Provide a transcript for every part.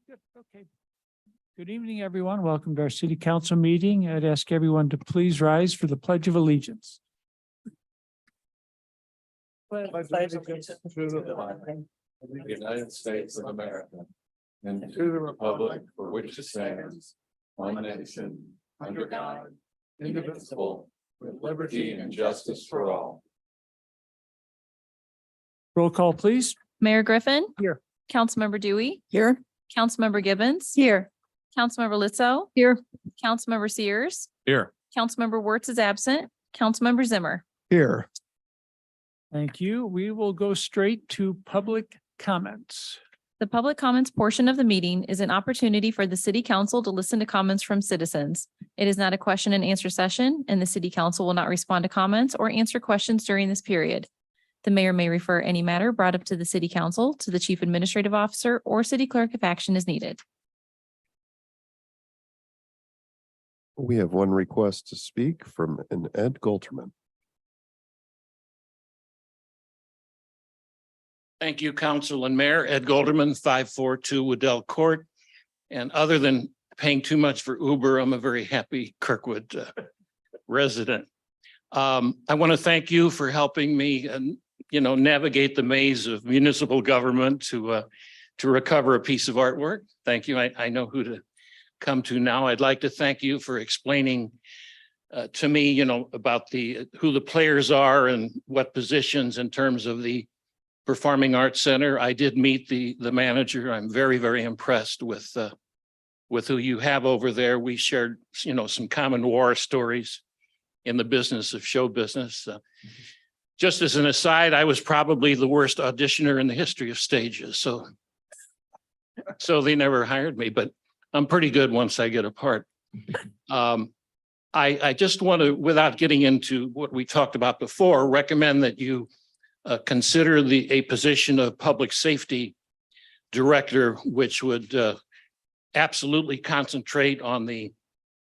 Good. Okay. Good evening, everyone. Welcome to our city council meeting. I'd ask everyone to please rise for the Pledge of Allegiance. Pledge allegiance to the flag of the United States of America and to the republic for which it stands, one nation, under God, indivisible, with liberty and justice for all. Roll call, please. Mayor Griffin. Here. Councilmember Dewey. Here. Councilmember Gibbons. Here. Councilmember Litzo. Here. Councilmember Sears. Here. Councilmember Wirtz is absent. Councilmember Zimmer. Here. Thank you. We will go straight to public comments. The public comments portion of the meeting is an opportunity for the city council to listen to comments from citizens. It is not a question and answer session, and the city council will not respond to comments or answer questions during this period. The mayor may refer any matter brought up to the city council, to the chief administrative officer, or city clerk if action is needed. We have one request to speak from an Ed Golterman. Thank you, Council and Mayor. Ed Golderman, 542 Waddell Court. And other than paying too much for Uber, I'm a very happy Kirkwood resident. I want to thank you for helping me navigate the maze of municipal government to recover a piece of artwork. Thank you. I know who to come to now. I'd like to thank you for explaining to me, about who the players are and what positions in terms of the Performing Arts Center. I did meet the manager. I'm very, very impressed with who you have over there. We shared, some common war stories in the business of show business. Just as an aside, I was probably the worst auditioner in the history of stages. So they never hired me, but I'm pretty good once I get a part. I just want to, without getting into what we talked about before, recommend that you consider a position of public safety director, which would absolutely concentrate on the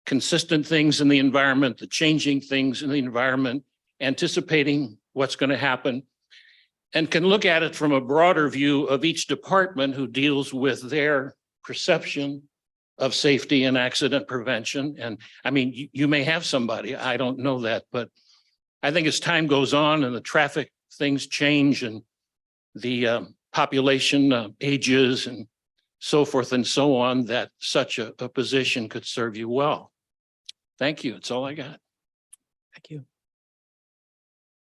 consistent things in the environment, the changing things in the environment, anticipating what's going to happen, and can look at it from a broader view of each department who deals with their perception of safety and accident prevention. And I mean, you may have somebody, I don't know that, but I think as time goes on and the traffic things change and the population ages and so forth and so on, that such a position could serve you well. Thank you. That's all I got. Thank you.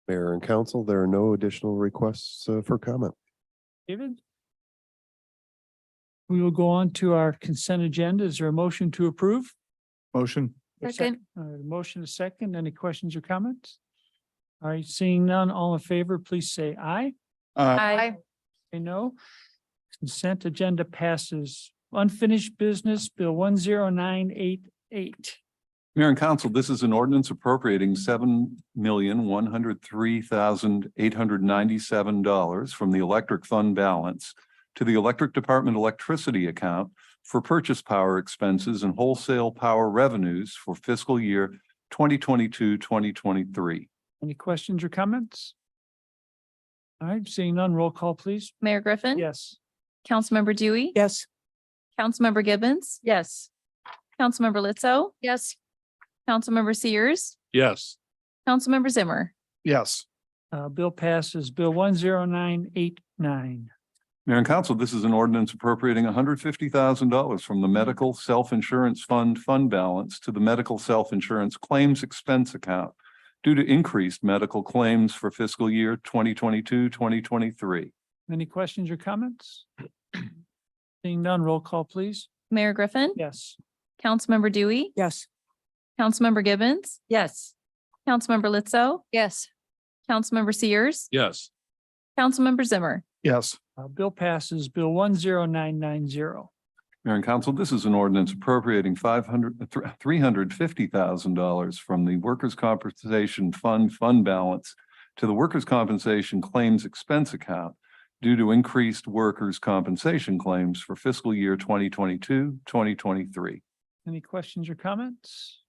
Mayor and council, there are no additional requests for comment. David? We will go on to our consent agenda. Is there a motion to approve? Motion. Second. Motion is second. Any questions or comments? All right, seeing none, all in favor, please say aye. Aye. Say no. Consent agenda passes. Unfinished business, Bill 10988. Mayor and Council, this is an ordinance appropriating $7,103,897 from the electric fund balance to the electric department electricity account for purchase power expenses and wholesale power revenues for fiscal year 2022-2023. Any questions or comments? All right, seeing none, roll call, please. Mayor Griffin. Yes. Councilmember Dewey. Yes. Councilmember Gibbons. Yes. Councilmember Litzo. Yes. Councilmember Sears. Yes. Councilmember Zimmer. Yes. Bill passes. Bill 10989. Mayor and Council, this is an ordinance appropriating $150,000 from the medical self-insurance fund balance to the medical self-insurance claims expense account due to increased medical claims for fiscal year 2022-2023. Any questions or comments? Seeing none, roll call, please. Mayor Griffin. Yes. Councilmember Dewey. Yes. Councilmember Gibbons. Yes. Councilmember Litzo. Yes. Councilmember Sears. Yes. Councilmember Zimmer. Yes. Bill passes. Bill 10990. Mayor and Council, this is an ordinance appropriating $350,000 from the workers' compensation fund balance to the workers' compensation claims expense account due to increased workers' compensation claims for fiscal year 2022-2023. Any questions or comments?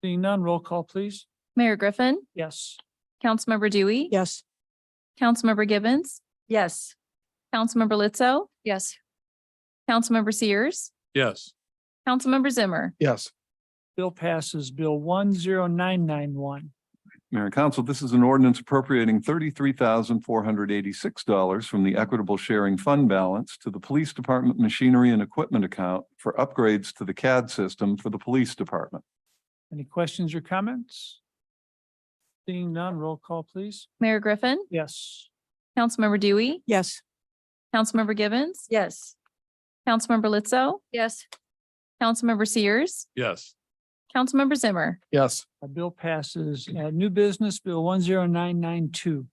Seeing none, roll call, please. Mayor Griffin. Yes. Councilmember Dewey. Yes. Councilmember Gibbons. Yes. Councilmember Litzo. Yes. Councilmember Sears, Yes. Councilmember Zimmer, Yes. Bill passes. Bill 10991. Mayor and Council, this is an ordinance appropriating $33,486 from the Equitable Sharing Fund balance to the Police Department Machinery and Equipment account for upgrades to the CAD system for the Police Department. Any questions or comments? Seeing none, roll call, please. Mayor Griffin, Yes. Councilmember Dewey, Yes. Councilmember Gibbons, Yes. Councilmember Lizzo, Yes. Councilmember Sears, Yes. Councilmember Zimmer, Yes. Bill passes. New business, Bill 10992.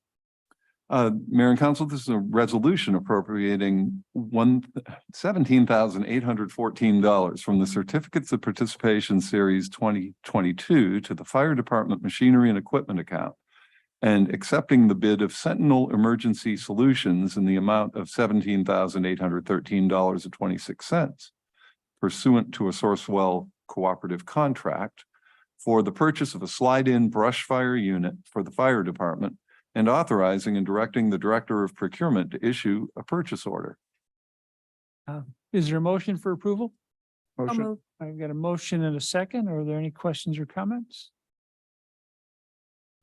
Mayor and Council, this is a resolution appropriating $17,814 from the Certificates of Participation Series 2022 to the Fire Department Machinery and Equipment account and accepting the bid of Sentinel Emergency Solutions in the amount of $17,813.26 pursuant to a Sourcewell cooperative contract for the purchase of a slide-in brush fire unit for the fire department and authorizing and directing the Director of Procurement to issue a purchase order. Is there a motion for approval? Motion. I've got a motion and a second. Are there any questions or comments?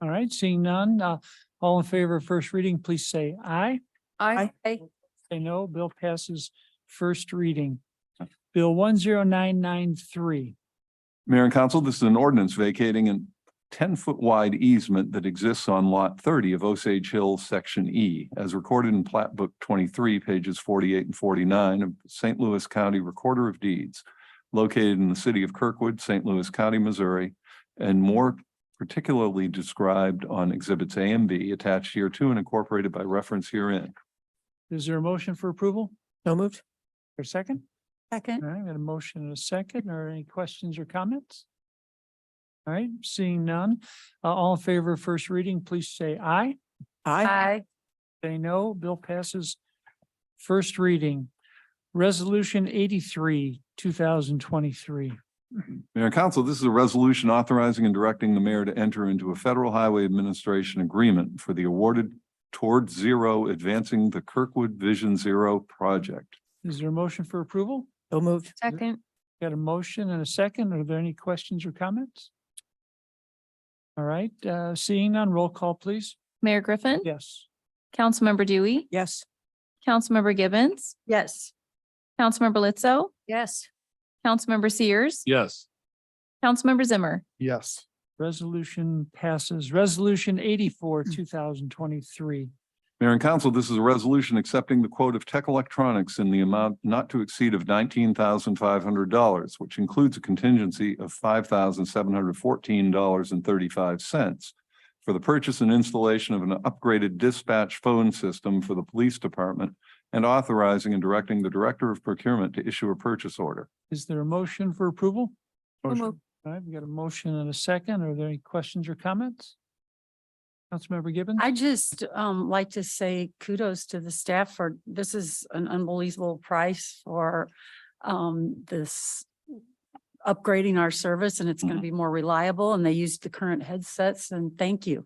All right, seeing none, all in favor of first reading, please say aye. Aye. Say no. Bill passes first reading. Bill 10993. Mayor and Council, this is an ordinance vacating a 10-foot wide easement that exists on Lot 30 of Osage Hill, Section E, as recorded in Plat Book 23, pages 48 and 49 of St. Louis County Recorder of Deeds, located in the city of Kirkwood, St. Louis County, Missouri, and more particularly described on Exhibits A and B attached hereto and incorporated by reference herein. Is there a motion for approval? So moved. For a second? Second. All right, got a motion and a second. Are there any questions or comments? All right, seeing none, all in favor of first reading, please say aye. Aye. Say no. Bill passes first reading. Resolution 83, 2023. Mayor and Council, this is a resolution authorizing and directing the mayor to enter into a Federal Highway Administration agreement for the awarded Towards Zero Advancing the Kirkwood Vision Zero project. Is there a motion for approval? So moved. second, Got a motion and a second. Are there any questions or comments? All right, seeing none, roll call, please. Mayor Griffin, Yes. Councilmember Dewey, Yes. Councilmember Gibbons, Yes. Councilmember Lizzo, Yes. Councilmember Sears, Yes. Councilmember Zimmer, Yes. Resolution passes. Resolution 84, 2023. Mayor and Council, this is a resolution accepting the quote of Tech Electronics in the amount not to exceed of $19,500, which includes a contingency of $5,714.35 for the purchase and installation of an upgraded dispatch phone system for the police department and authorizing and directing the Director of Procurement to issue a purchase order. Is there a motion for approval? Motion. All right, we got a motion and a second. Are there any questions or comments? Councilmember Gibbons? I just like to say kudos to the staff for, this is an unbelievable price for this upgrading our service, and it's going to be more reliable, and they used the current headsets, and thank you.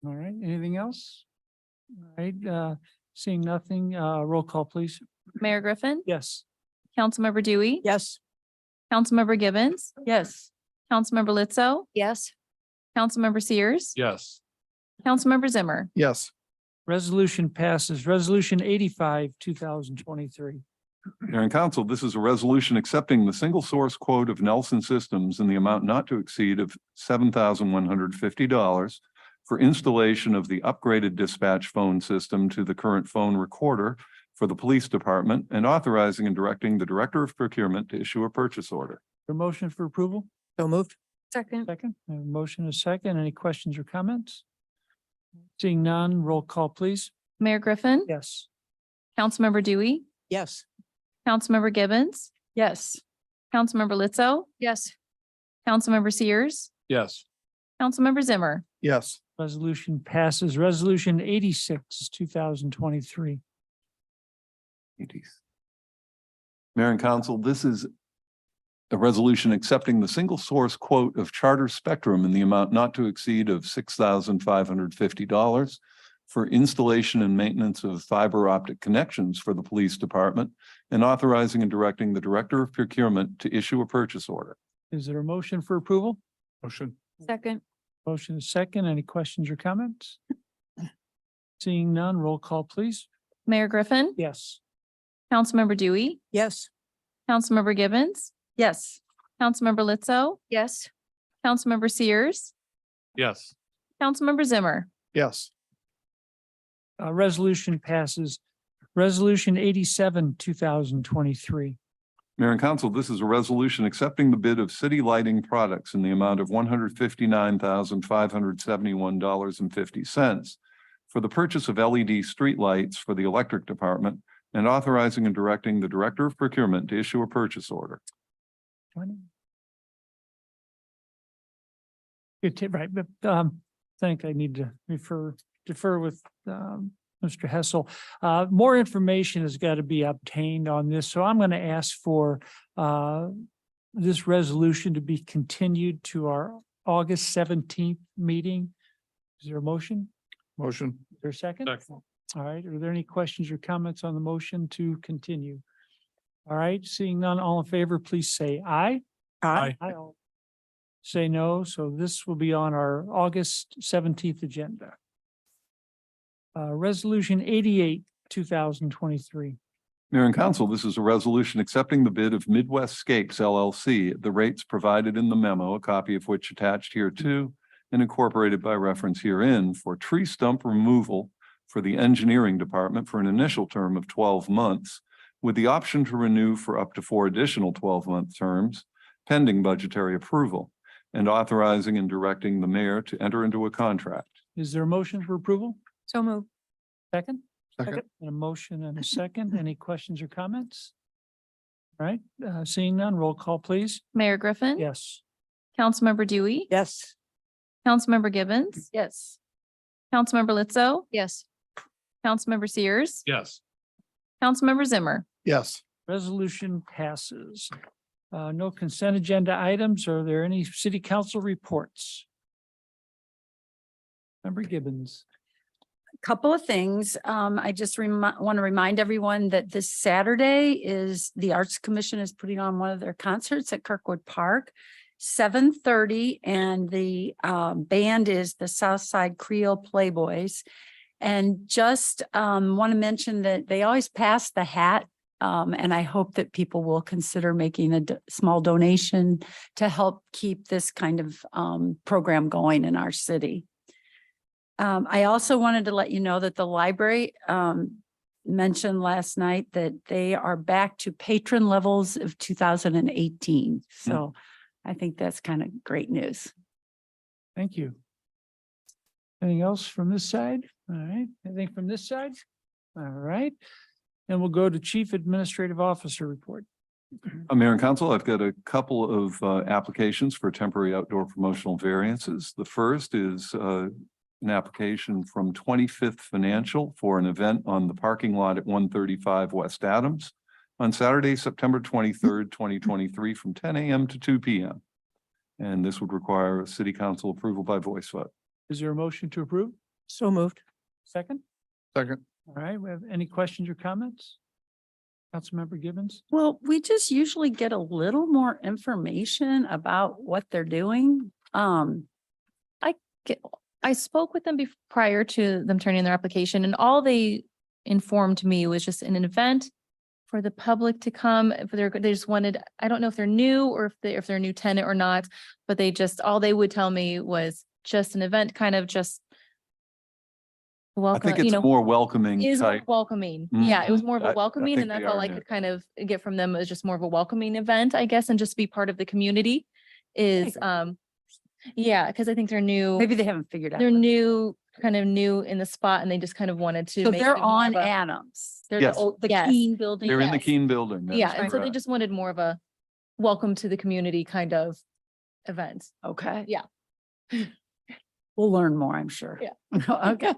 All right, anything else? All right, seeing nothing, roll call, please. Mayor Griffin, Yes. Councilmember Dewey, Yes. Councilmember Gibbons, Yes. Councilmember Lizzo, Yes. Councilmember Sears, Yes. Councilmember Zimmer, Yes. Resolution passes. Resolution 85, 2023. Mayor and Council, this is a resolution accepting the single source quote of Nelson Systems in the amount not to exceed of $7,150 for installation of the upgraded dispatch phone system to the current phone recorder for the police department and authorizing and directing the Director of Procurement to issue a purchase order. A motion for approval? So moved. Second. Second, a motion and a second. Any questions or comments? Seeing none, roll call, please. Mayor Griffin, Yes. Councilmember Dewey, Yes. Councilmember Gibbons, Yes. Councilmember Lizzo, Yes. Councilmember Sears, Yes. Councilmember Zimmer, Yes. Resolution passes. Resolution 86, 2023. Mayor and Council, this is a resolution accepting the single source quote of Charter Spectrum in the amount not to exceed of $6,550 for installation and maintenance of fiber optic connections for the police department and authorizing and directing the Director of Procurement to issue a purchase order. Is there a motion for approval? Motion. Second. Motion is second. Any questions or comments? Seeing none, roll call, please. Mayor Griffin, Yes. Councilmember Dewey, Yes. Councilmember Gibbons, Yes. Councilmember Lizzo, Yes. Councilmember Sears, Yes. Councilmember Zimmer. Yes. Resolution passes. Resolution 87, 2023. Mayor and Council, this is a resolution accepting the bid of city lighting products in the amount of $159,571.50 for the purchase of LED streetlights for the electric department and authorizing and directing the Director of Procurement to issue a purchase order. Good tip, right, but I think I need to defer with Mr. Hessel. More information has got to be obtained on this, so I'm going to ask for this resolution to be continued to our August 17th meeting. Is there a motion? Motion. Is there a second? Second. All right, are there any questions or comments on the motion to continue? All right, seeing none, all in favor, please say aye. Aye. Say no, so this will be on our August 17th agenda. Resolution 88, 2023. Mayor and Council, this is a resolution accepting the bid of Midwest Scapes LLC at the rates provided in the memo, a copy of which attached here too and incorporated by reference herein for tree stump removal for the engineering department for an initial term of 12 months with the option to renew for up to 4 additional 12-month terms pending budgetary approval and authorizing and directing the mayor to enter into a contract. Is there a motion for approval? So moved. Second? Second. And a motion and a second. Any questions or comments? All right, seeing none, roll call, please. Mayor Griffin. Yes. Councilmember Dewey, Yes. Councilmember Gibbons, Yes. Councilmember Lizzo, Yes. Councilmember Sears, Yes. Councilmember Zimmer. Yes. Resolution passes. No consent agenda items. Are there any city council reports? Member Gibbons. Couple of things. I just want to remind everyone that this Saturday is the Arts Commission is putting on one of their concerts at Kirkwood Park, 7:30, and the band is the Southside Creole Playboys. And just want to mention that they always pass the hat. And I hope that people will consider making a small donation to help keep this kind of program going in our city. I also wanted to let you know that the library mentioned last night that they are back to patron levels of 2018. So I think that's kind of great news. Thank you. Anything else from this side? All right, anything from this side? All right, and we'll go to Chief Administrative Officer report. Mayor and Council, I've got a couple of applications for temporary outdoor promotional variances. The first is an application from 25th Financial for an event on the parking lot at 135 West Adams on Saturday, September 23rd, 2023 from 10 a.m. to 2 p.m. And this would require a city council approval by voice vote. Is there a motion to approve? So moved. Second? Second. All right, we have any questions or comments? Councilmember Gibbons? Well, we just usually get a little more information about what they're doing. I spoke with them prior to them turning in their application, and all they informed me was just an event for the public to come. They just wanted, I don't know if they're new or if they're a new tenant or not, but all they would tell me was just an event, kind of just I welcome, think it's a more welcoming is type. welcoming. Mhm. Yeah, it was more of I a welcoming, think and they that's all are I new. could kind of get from them. It was just more of a welcoming event, I guess, and just be part of the community is, yeah, because I think they're new. Maybe they haven't figured out. They're new, kind of new in the spot, and they just kind of wanted to. So make they're it more on of a- Adams. They're Yes. the Yes. Keene building. They're in the Yes. Keene building. that Yeah, is and so they correct. just wanted more of a welcome to the community kind of event. Okay. Yeah. We'll learn more, I'm sure. Yeah. Okay.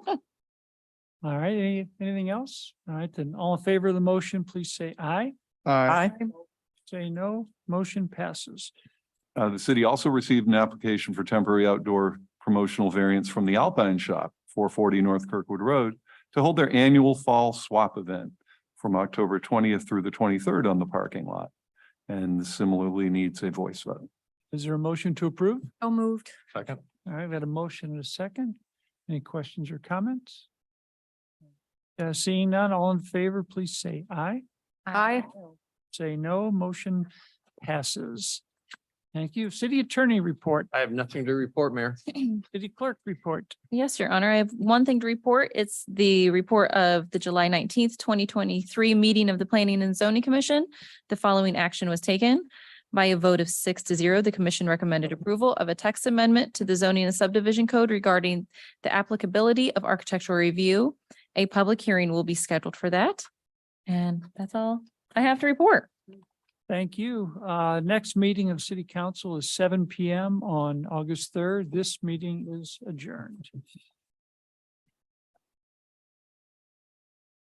All right, anything else? All right, then all in favor of the motion, please say aye. Aye. Say no, motion passes. The city also received an application for temporary outdoor promotional variance from the Alpine Shop 440 North Kirkwood Road, to hold their annual fall swap event from October 20th through the 23rd on the parking lot. And similarly needs a voice vote. Is there a motion to approve? So moved. Second. All right, we had a motion and a second. Any questions or comments? Seeing none, all in favor, please say aye. Aye. Say no, motion passes. Thank you. City Attorney report, I have nothing to report, Mayor. City Clerk report. Yes, Your Honor. I have one thing to report. It's the report of the July 19th, 2023 meeting of the Planning and Zoning Commission. The following action was taken. By a vote of 6-0, the commission recommended approval of a text amendment to the zoning and subdivision code regarding the applicability of architectural review. A public hearing will be scheduled for that. And that's all I have to report. Thank you. Next meeting of City Council is 7 PM on August 3rd. This meeting is adjourned.